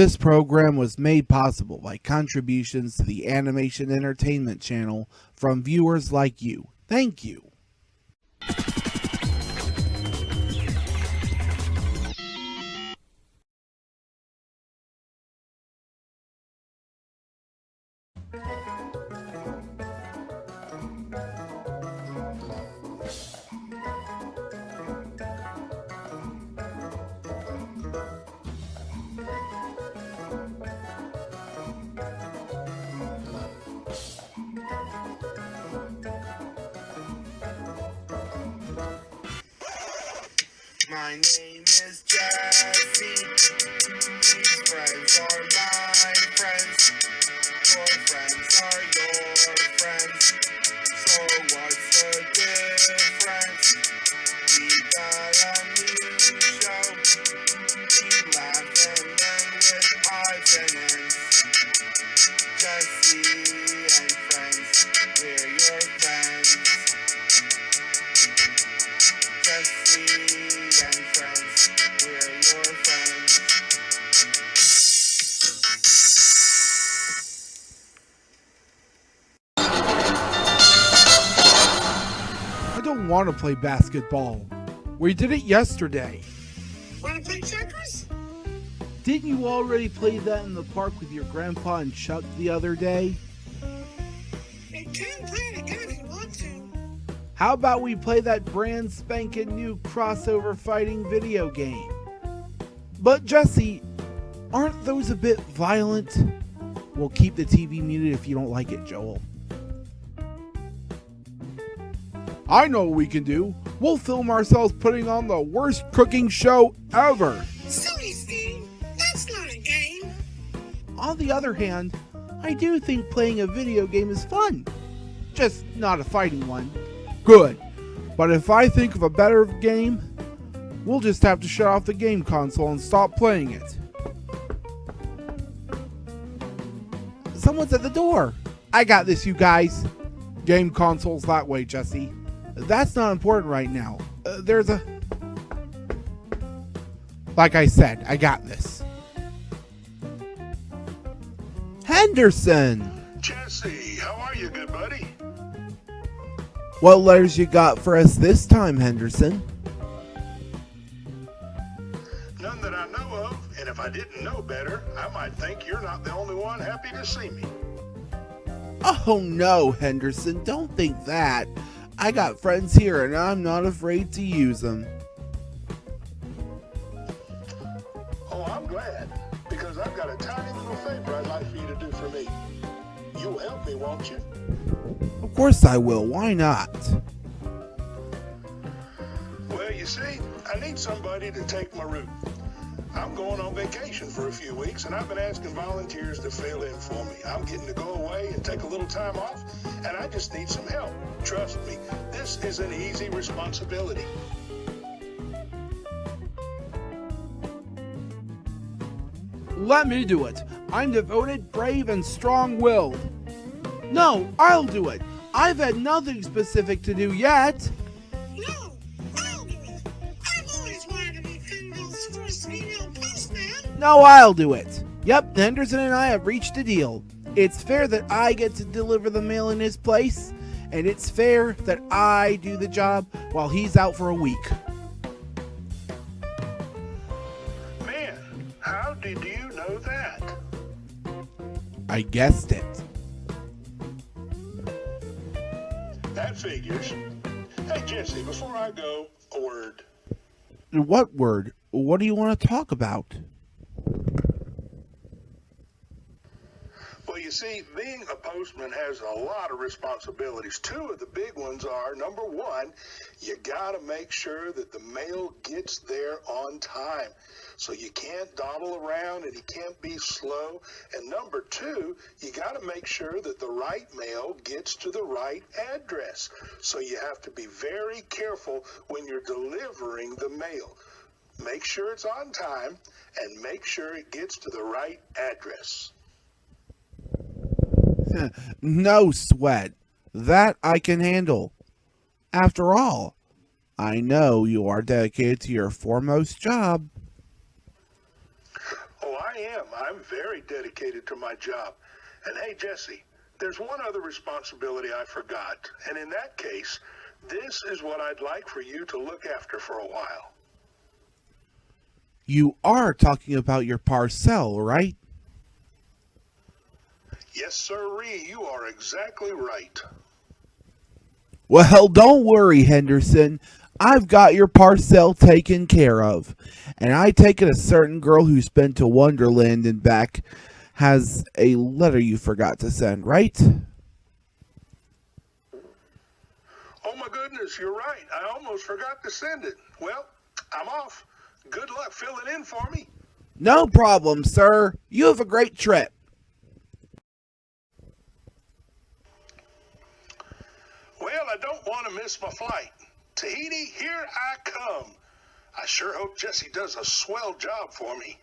This program was made possible by contributions to the Animation Entertainment Channel from viewers like you. Thank you. My name is Jesse. These friends are my friends. Your friends are your friends. So what's the difference? We got a new show. We laugh and learn with odds and ends. Jesse and friends, we're your friends. Jesse and friends, we're your friends. I don't want to play basketball. We did it yesterday. Want to play checkers? Didn't you already play that in the park with your grandpa and Chuck the other day? We can play it again if you want to. How about we play that brand spanking new crossover fighting video game? But Jesse, aren't those a bit violent? We'll keep the TV muted if you don't like it, Joel. I know what we can do. We'll film ourselves putting on the worst cooking show ever. Silly Steve, that's not a game. On the other hand, I do think playing a video game is fun. Just not a fighting one. Good. But if I think of a better game, we'll just have to shut off the game console and stop playing it. Someone's at the door. I got this, you guys. Game console's that way, Jesse. That's not important right now. Like I said, I got this. Henderson! Jesse, how are you, good buddy? What letters you got for us this time, Henderson? None that I know of, and if I didn't know better, I might think you're not the only one happy to see me. Oh no, Henderson, don't think that. I got friends here and I'm not afraid to use them. Oh, I'm glad, because I've got a tiny little favor I'd like for you to do for me. You'll help me, won't you? Of course I will, why not? Well, you see, I need somebody to take my route. I'm going on vacation for a few weeks, and I've been asking volunteers to fill in for me. I'm getting to go away and take a little time off, and I just need some help. Trust me, this is an easy responsibility. Let me do it. I'm devoted, brave, and strong-willed. No, I'll do it. I've had nothing specific to do yet. No, I'll do it. I've always wanted to be Finville's first female postman. No, I'll do it. Yep, Henderson and I have reached a deal. It's fair that I get to deliver the mail in his place, and it's fair that I do the job while he's out for a week. Man, how did you know that? I guessed it. That figures. Hey, Jesse, before I go, a word. What word? What do you want to talk about? Well, you see, being a postman has a lot of responsibilities. Two of the big ones are, number one, you got to make sure that the mail gets there on time. So you can't dawdle around and you can't be slow. And number two, you got to make sure that the right mail gets to the right address. So you have to be very careful when you're delivering the mail. Make sure it's on time and make sure it gets to the right address. No sweat. That I can handle. After all, I know you are dedicated to your foremost job. Oh, I I am. I'm very dedicated to my job. And hey, Jesse, there's one other responsibility I forgot. And in that case, this is what I'd like for you to look after for a while. You are talking about your parcel, right? Yes, sirree, you are exactly right. Well, don't worry, Henderson. I've got your parcel taken care of. And I take it a certain girl who's been to Wonderland and back has a letter you forgot to send, right? Oh my goodness, you're right. I almost forgot to send it. Well, I'm off. Good luck filling in for me. No problem, sir. You have a great trip. Well, I don't want to miss my flight. Tahiti, here I come. I sure hope Jesse does a swell job for me.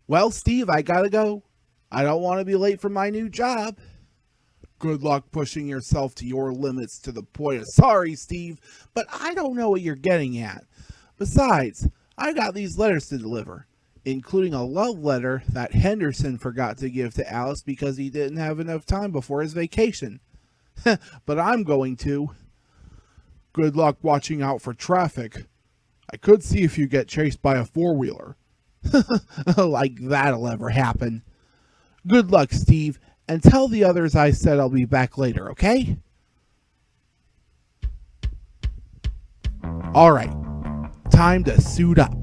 Well, Steve, I gotta go. I don't want to be late for my new job. Good luck pushing yourself to your limits to the point of sorry, Steve, but I don't know what you're getting at. Besides, I got these letters to deliver, including a love letter that Henderson forgot to give to Alice because he didn't have enough time before his vacation. But I'm going to. Good luck watching out for traffic. I could see if you get chased by a four-wheeler. Like that'll ever happen. Good luck, Steve, and tell the others I said I'll be back later, okay? Alright, time to suit up.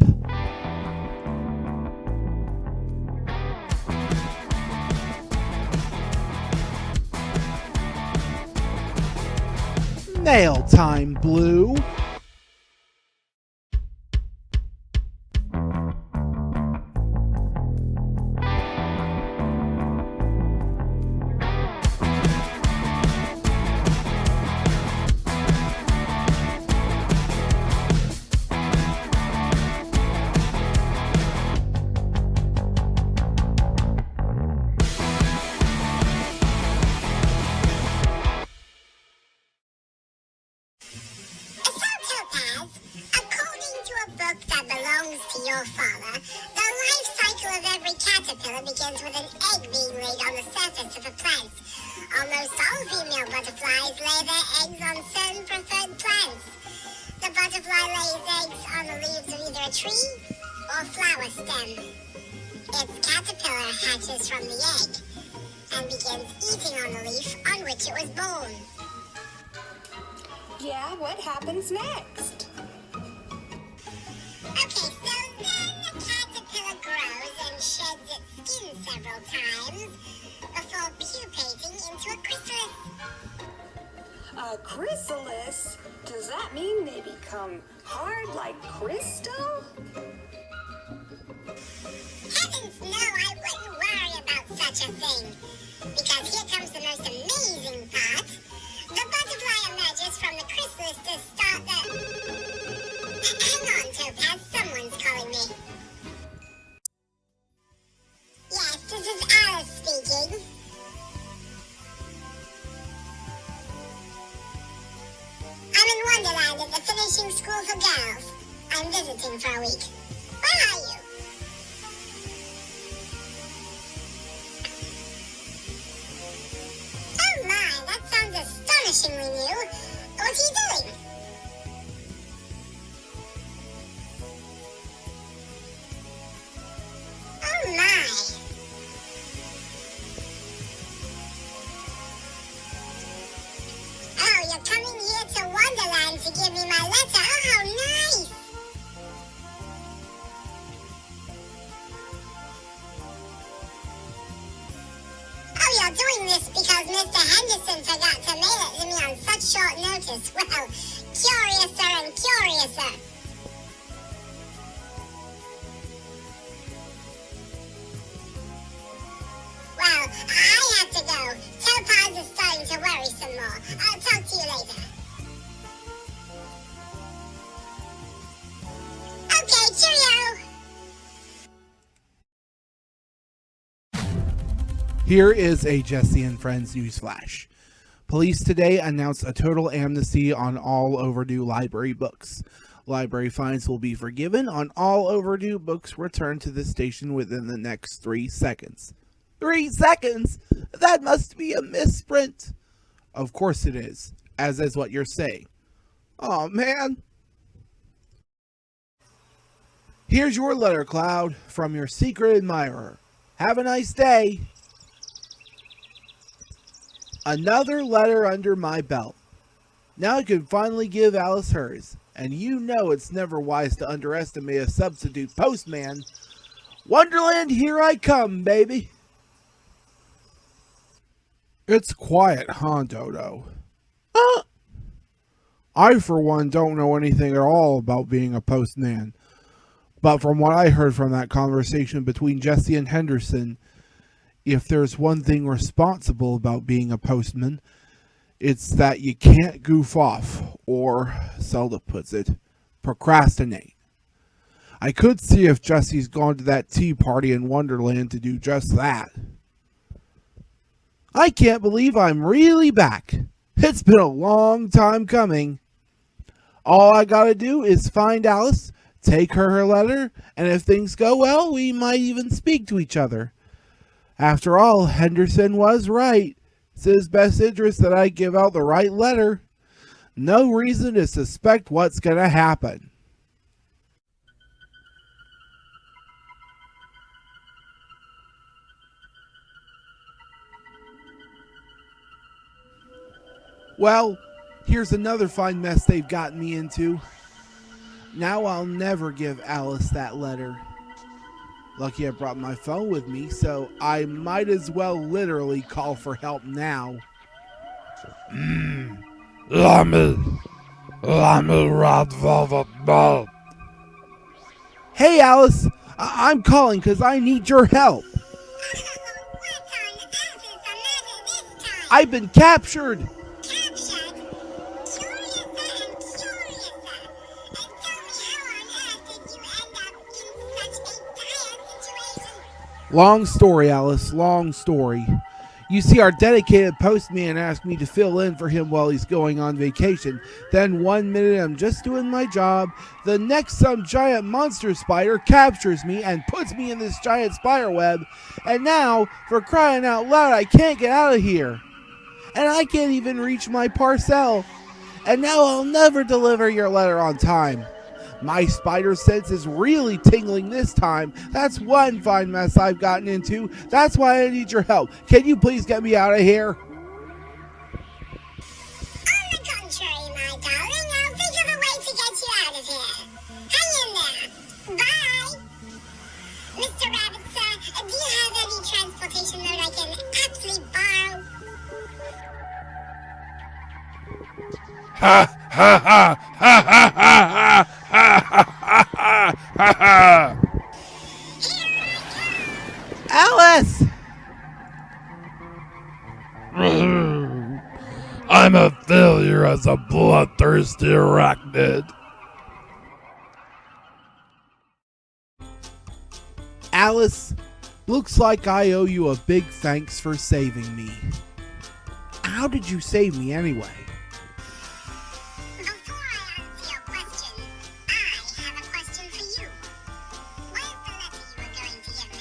Nail time, Blue. Your father, the life cycle of every caterpillar begins with an egg being laid on the surface of a plant. Almost all female butterflies lay their eggs on certain preferred plants. The butterfly lays eggs on the leaves of either a tree or flower stem. Its caterpillar hatches from the egg and begins eating on the leaf on which it was born. Yeah, what happens next? Okay, so then the caterpillar grows and sheds its skin several times before pupating into a chrysalis. A chrysalis? Does that mean they become hard like crystal? Heavens no, I wouldn't worry about such a thing. Because here comes the most amazing part. The butterfly emerges from the chrysalis to start the... Hang on, Topaz, someone's calling me. Yes, this is Alice speaking. I'm in Wonderland at the finishing school for girls. I'm visiting for a week. Where are you? Oh my, that sounds astonishingly new. What are you doing? Oh my. Oh, you're coming here to Wonderland to give me my letter. Oh, how nice. Oh, you're doing this because Mr. Henderson forgot to mail it to me on such short notice. Well, curiouser and curiouser. Well, I have to go. Topaz is starting to worry some more. I'll talk to you later. Okay, cheerio. Here is a Jesse and Friends newsflash. Police today announced a total amnesty on all overdue library books. Library fines will be forgiven on all overdue books returned to the station within the next 3 seconds. 3 seconds? That must be a misprint. Of course it is, as is what you're saying. Oh man. Here's your letter, Cloud, from your secret admirer. Have a nice day. Another letter under my belt. Now I can finally give Alice hers. And you know it's never wise to underestimate a substitute postman. Wonderland, here I come, baby. It's quiet, huh, Dodo? I, for one, don't know anything at all about being a postman. But from what I heard from that conversation between Jesse and Henderson, if there's one thing responsible about being a postman, it's that you can't goof off, or, Zelda puts it, procrastinate. I could see if Jesse's gone to that tea party in Wonderland to do just that. I can't believe I'm really back. It's been a long time coming. All I gotta do is find Alice, take her letter, and if things go well, we might even speak to each other. After all, Henderson was right. It's his best interest that I give out the right letter. No reason to suspect what's gonna happen. Well, here's another fine mess they've gotten me into. Now I'll never give Alice that letter. Lucky I brought my phone with me, so I might as well literally call for help now. Hey Alice, I'm calling because I need your help. What on earth is the matter this time? I've been captured. Captured? Curiouser and curiouser. And tell me how on earth did you end up in such a dire situation? Long story, Alice, long story. You see, our dedicated postman asked me to fill in for him while he's going on vacation. Then 1 minute I'm just doing my job. The next some giant monster spider captures me and puts me in this giant spider web. And now, for crying out loud, I can't get out of here. And I can't even reach my parcel. And now I'll never deliver your letter on time. My spider sense is really tingling this time. That's one fine mess I've gotten into. That's why I need your help. Can you please get me out of here? On the contrary, my darling, I'll think of a way to get you out of here. Hang in there. Bye. Mr. Rabbit, sir, do you have any transportation mode I can actually borrow? Ha ha ha ha ha ha ha ha ha ha. Alice! I'm a failure as a bloodthirsty arachnid. Alice, looks like I owe you a big thanks for saving me. How did you save me anyway? Before I answer your question, I have a question for you. Where's the letter you were going to give me?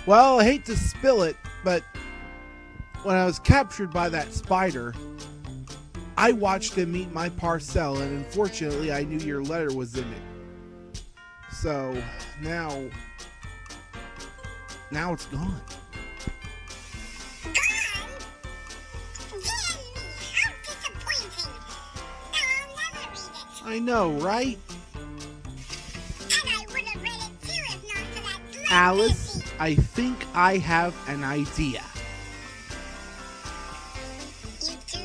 Well, I hate to spill it, but when I was captured by that spider, I watched him eat my parcel, and unfortunately I knew your letter was in it. So, now it's gone. Gone? Dear me, how disappointing. Now I'll never read it. I know, right? And I would have read it too if not for that blood Alice, thirsty. I think I have an idea. You do?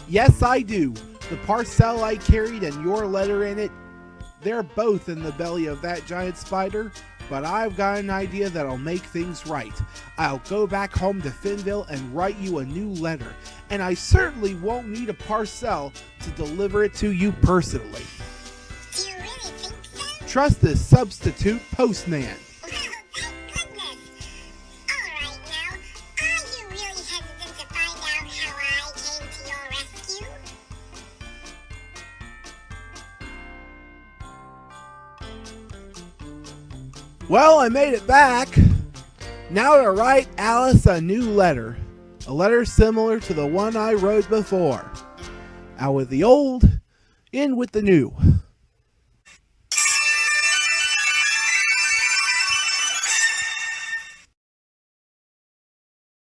Yes, I do. The parcel I carried and your letter in it, they're both in the belly of that giant spider, but I've got an idea that'll make things right. I'll go back home to Finville and write you a new letter, and I certainly won't need a parcel to deliver it to you personally. Do you really think so? Trust this substitute postman. Well, thank goodness. All right now, are you really hesitant to find out how I came to your rescue? Well, I made it back. Now to write Alice a new letter. A letter similar to the one I wrote before. Out with the old, in with the new.